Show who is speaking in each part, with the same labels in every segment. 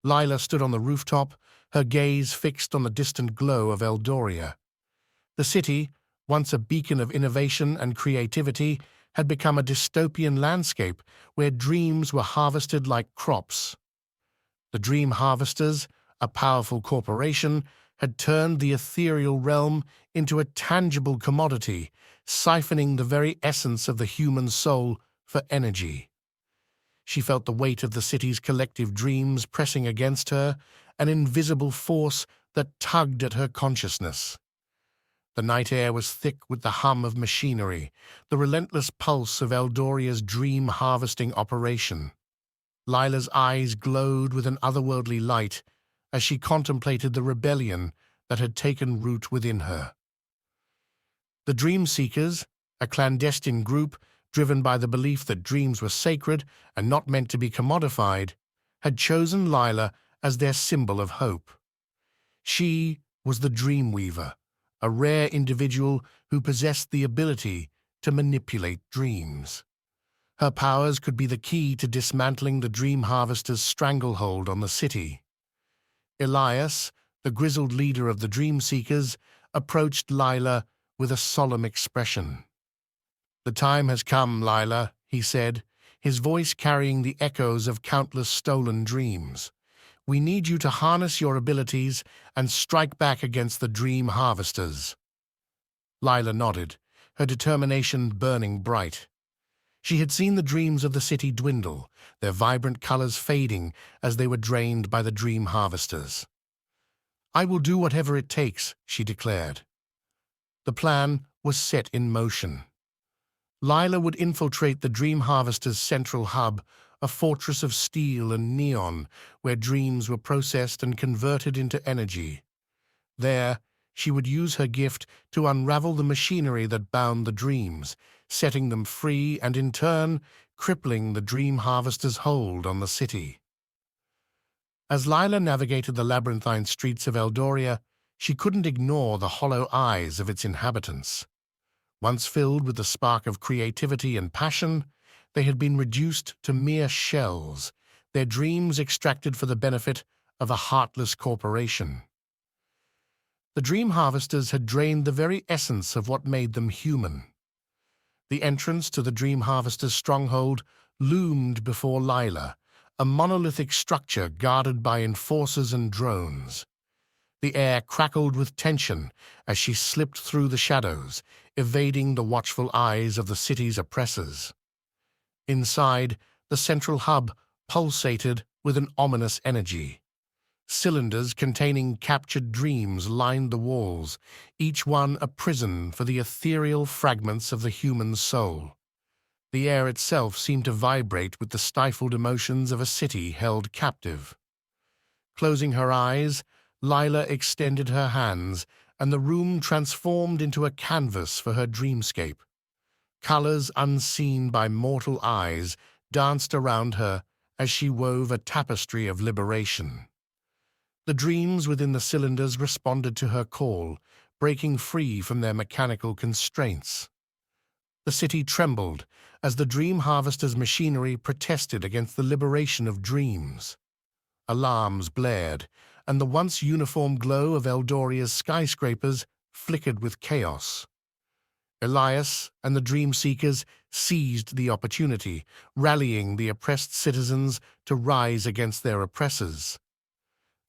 Speaker 1: Lila stood on the rooftop, her gaze fixed on the distant glow of Eldoria. The city, once a beacon of innovation and creativity, had become a dystopian landscape where dreams were harvested like crops. The Dream Harvesters, a powerful corporation, had turned the ethereal realm into a tangible commodity, siphoning the very essence of the human soul for energy. She felt the weight of the city's collective dreams pressing against her, an invisible force that tugged at her consciousness. The night air was thick with the hum of machinery, the relentless pulse of Eldoria's dream-harvesting operation. Lila's eyes glowed with an otherworldly light as she contemplated the rebellion that had taken root within her. The Dream Seekers, a clandestine group driven by the belief that dreams were sacred and not meant to be commodified, had chosen Lila as their symbol of hope. She was the Dream Weaver, a rare individual who possessed the ability to manipulate dreams. Her powers could be the key to dismantling the Dream Harvester's stranglehold on the city. Elias, the grizzled leader of the Dream Seekers, approached Lila with a solemn expression. "The time has come, Lila," he said, his voice carrying the echoes of countless stolen dreams. "We need you to harness your abilities and strike back against the Dream Harvesters." Lila nodded, her determination burning bright. She had seen the dreams of the city dwindle, their vibrant colors fading as they were drained by the Dream Harvesters. "I will do whatever it takes," she declared. The plan was set in motion. Lila would infiltrate the Dream Harvester's central hub, a fortress of steel and neon where dreams were processed and converted into energy. There, she would use her gift to unravel the machinery that bound the dreams, setting them free and, in turn, crippling the Dream Harvester's hold on the city. As Lila navigated the labyrinthine streets of Eldoria, she couldn't ignore the hollow eyes of its inhabitants. Once filled with the spark of creativity and passion, they had been reduced to mere shells, their dreams extracted for the benefit of a heartless corporation. The Dream Harvesters had drained the very essence of what made them human. The entrance to the Dream Harvester's stronghold loomed before Lila, a monolithic structure guarded by enforcers and drones. The air crackled with tension as she slipped through the shadows, evading the watchful eyes of the city's oppressors. Inside, the central hub pulsated with an ominous energy. Cylinders containing captured dreams lined the walls, each one a prison for the ethereal fragments of the human soul. The air itself seemed to vibrate with the stifled emotions of a city held captive. Closing her eyes, Lila extended her hands, and the room transformed into a canvas for her dreamscape. Colors unseen by mortal eyes danced around her as she wove a tapestry of liberation. The dreams within the cylinders responded to her call, breaking free from their mechanical constraints. The city trembled as the Dream Harvester's machinery protested against the liberation of dreams. Alarms blared, and the once uniform glow of Eldoria's skyscrapers flickered with chaos. Elias and the Dream Seekers seized the opportunity, rallying the oppressed citizens to rise against their oppressors.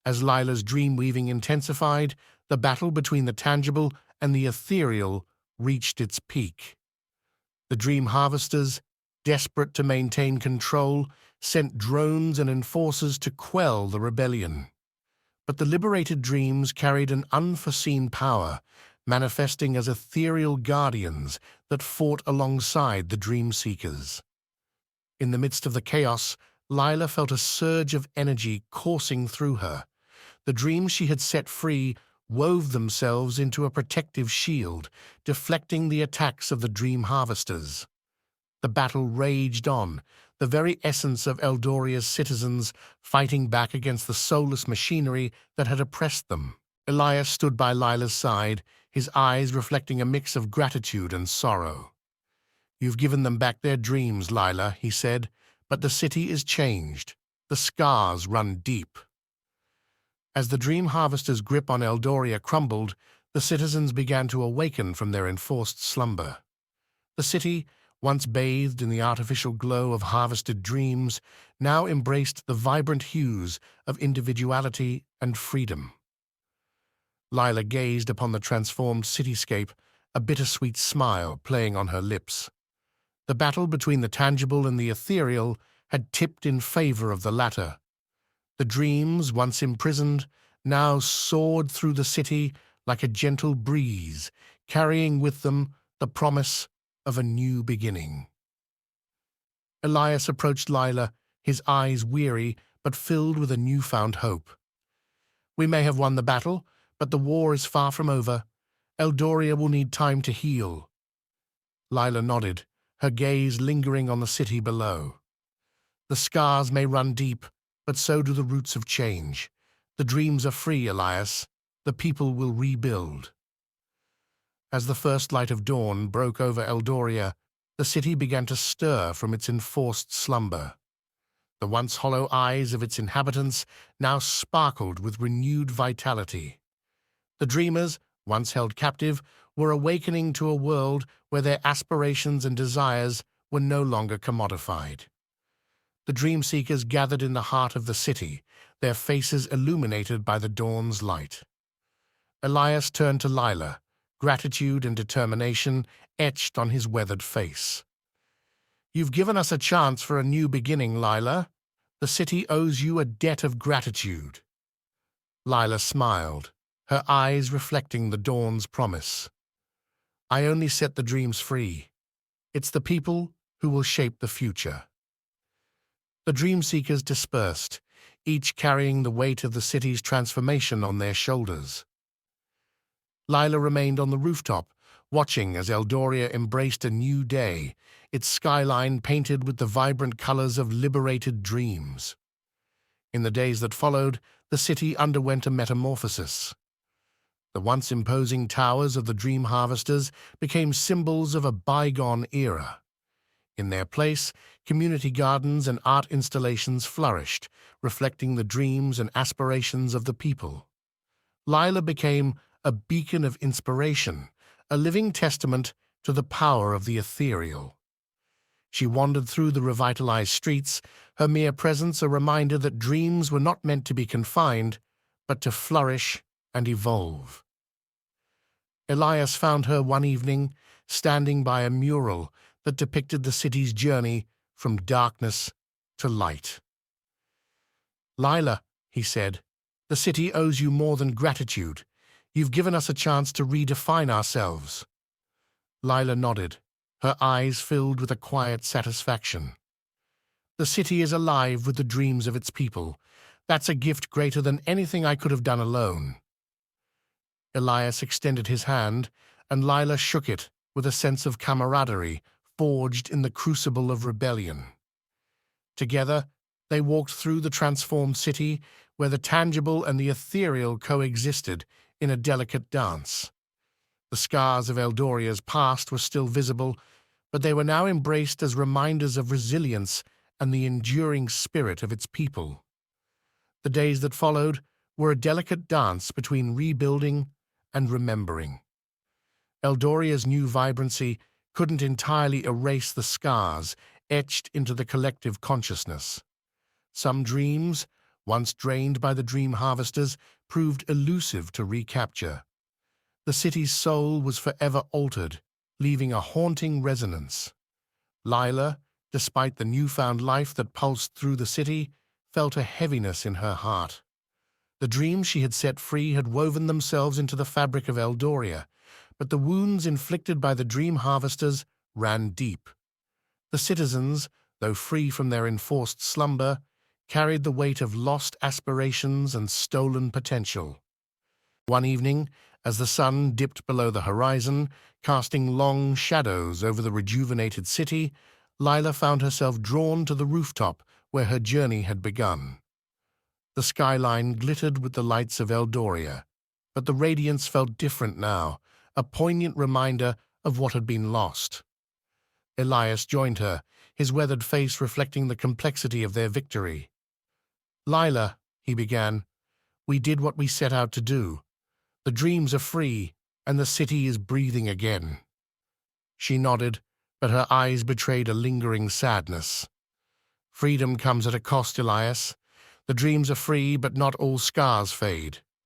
Speaker 1: As Lila's dream-weaving intensified, the battle between the tangible and the ethereal reached its peak. The Dream Harvesters, desperate to maintain control, sent drones and enforcers to quell the rebellion. But the liberated dreams carried an unforeseen power, manifesting as ethereal guardians that fought alongside the Dream Seekers. In the midst of the chaos, Lila felt a surge of energy coursing through her. The dreams she had set free wove themselves into a protective shield, deflecting the attacks of the Dream Harvesters. The battle raged on, the very essence of Eldoria's citizens fighting back against the soulless machinery that had oppressed them. Elias stood by Lila's side, his eyes reflecting a mix of gratitude and sorrow. "You've given them back their dreams, Lila," he said, "but the city is changed. The scars run deep." As the dream harvester's grip on Eldoria crumbled, the citizens began to awaken from their enforced slumber. The city, once bathed in the artificial glow of harvested dreams, now embraced the vibrant hues of individuality and freedom. Lila gazed upon the transformed cityscape, a bittersweet smile playing on her lips. The battle between the tangible and the ethereal had tipped in favor of the latter. The dreams, once imprisoned, now soared through the city like a gentle breeze, carrying with them the promise of a new beginning. Elias approached Lila, his eyes weary but filled with a newfound hope. "We may have won the battle, but the war is far from over. Eldoria will need time to heal." Lila nodded, her gaze lingering on the city below. "The scars may run deep, but so do the roots of change. The dreams are free, Elias. The people will rebuild." As the first light of dawn broke over Eldoria, the city began to stir from its enforced slumber. The once hollow eyes of its inhabitants now sparkled with renewed vitality. The dreamers, once held captive, were awakening to a world where their aspirations and desires were no longer commodified. The dream seekers gathered in the heart of the city, their faces illuminated by the dawn's light. Elias turned to Lila, gratitude and determination etched on his weathered face. "You've given us a chance for a new beginning, Lila. The city owes you a debt of gratitude." Lila smiled, her eyes reflecting the dawn's promise. "I only set the dreams free. It's the people who will shape the future." The dream seekers dispersed, each carrying the weight of the city's transformation on their shoulders. Lila remained on the rooftop, watching as Eldoria embraced a new day, its skyline painted with the vibrant colors of liberated dreams. In the days that followed, the city underwent a metamorphosis. The once imposing towers of the dream harvesters became symbols of a bygone era. In their place, community gardens and art installations flourished, reflecting the dreams and aspirations of the people. Lila became a beacon of inspiration, a living testament to the power of the ethereal. She wandered through the revitalized streets, her mere presence a reminder that dreams were not meant to be confined, but to flourish and evolve. Elias found her one evening, standing by a mural that depicted the city's journey from darkness to light. "Lila," he said, "the city owes you more than gratitude. You've given us a chance to redefine ourselves." Lila nodded, her eyes filled with a quiet satisfaction. "The city is alive with the dreams of its people. That's a gift greater than anything I could have done alone." Elias extended his hand, and Lila shook it with a sense of camaraderie forged in the crucible of rebellion. Together, they walked through the transformed city where the tangible and the ethereal coexisted in a delicate dance. The scars of Eldoria's past were still visible, but they were now embraced as reminders of resilience and the enduring spirit of its people. The days that followed were a delicate dance between rebuilding and remembering. Eldoria's new vibrancy couldn't entirely erase the scars etched into the collective consciousness. Some dreams, once drained by the dream harvesters, proved elusive to recapture. The city's soul was forever altered, leaving a haunting resonance. Lila, despite the newfound life that pulsed through the city, felt a heaviness in her heart. The dreams she had set free had woven themselves into the fabric of Eldoria, but the wounds inflicted by the dream harvesters ran deep. The citizens, though free from their enforced slumber, carried the weight of lost aspirations and stolen potential. One evening, as the sun dipped below the horizon, casting long shadows over the rejuvenated city, Lila found herself drawn to the rooftop where her journey had begun. The skyline glittered with the lights of Eldoria, but the radiance felt different now, a poignant reminder of what had been lost. Elias joined her, his weathered face reflecting the complexity of their victory. "Lila," he began, We did what we set out to do. The dreams are free, and the city is breathing again." She nodded, but her eyes betrayed a lingering sadness. "Freedom comes at a cost, Elias. The dreams are free, but not all scars fade.